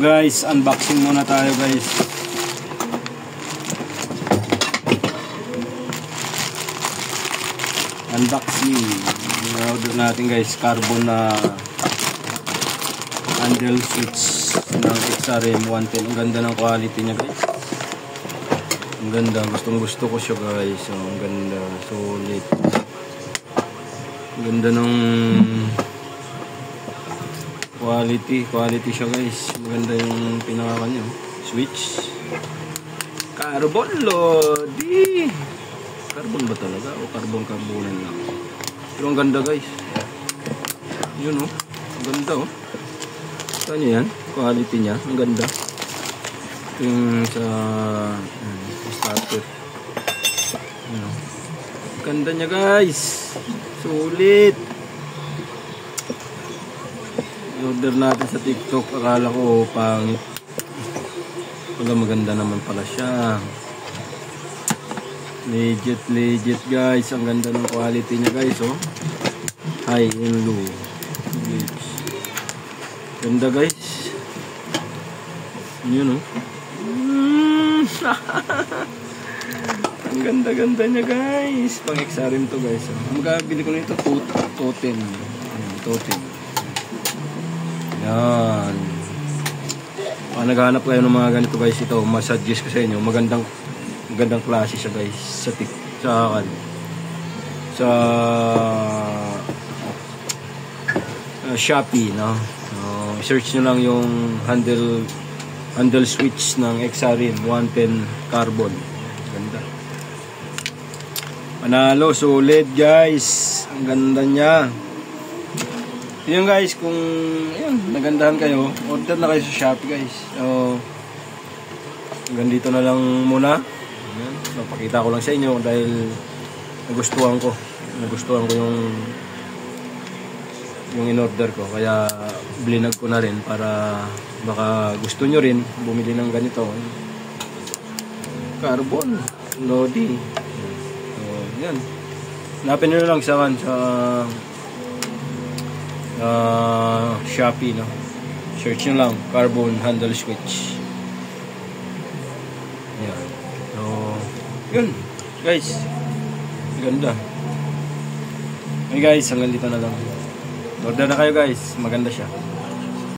Guys, unboxing muna tayo guys. Unboxing. Order natin guys, carbon na handle switch ng XRM 110. Ang ganda ng quality niya guys. Ang ganda, gustong gusto ko siya guys. So, ang ganda, solid. Ang ganda ng quality siya guys. Maganda yung pinaka niya switch. Carbon lodi. Carbon ba talaga o carbonan lang? Pero ang ganda guys. Yun oh. Ang ganda oh. Ano yan? Quality niya. Ang ganda. Yung sa starter. Ano. Ganda niya guys. Sulit. Order natin sa TikTok. Akala ko pangit. Pala maganda naman pala siya. Legit guys. Ang ganda ng quality niya guys oh. High and low. Ganda guys. Yun oh. Ang ganda niya guys. Pang XRM to guys oh. Ang magkabili ko nito totem. Totem. Yan. Kung naghahanap kayo ng mga ganito guys, ito ma-suggest ko sa inyo. Magandang klase siya guys sa Shopee no. Search nyo lang yung handle switch ng XRM 110 carbon. Ganda. Panalo, solid guys. Ang ganda niya. Yun guys, kung yun, nagandahan kayo, order na kayo sa Shopee guys. So, hanggang dito na lang muna. Ayan, napakita ko lang sa inyo dahil nagustuhan ko yung in-order ko. Kaya blinag ko na rin para baka gusto nyo rin bumili ng ganito. Carbon, Lodi. So, yan. Hanapin nyo lang sa Shopee no. Search nyo lang carbon handle switch. Yan. So, yun guys. Ganda. Okay guys, hanggang dito na lang. Order na kayo guys. Maganda siya.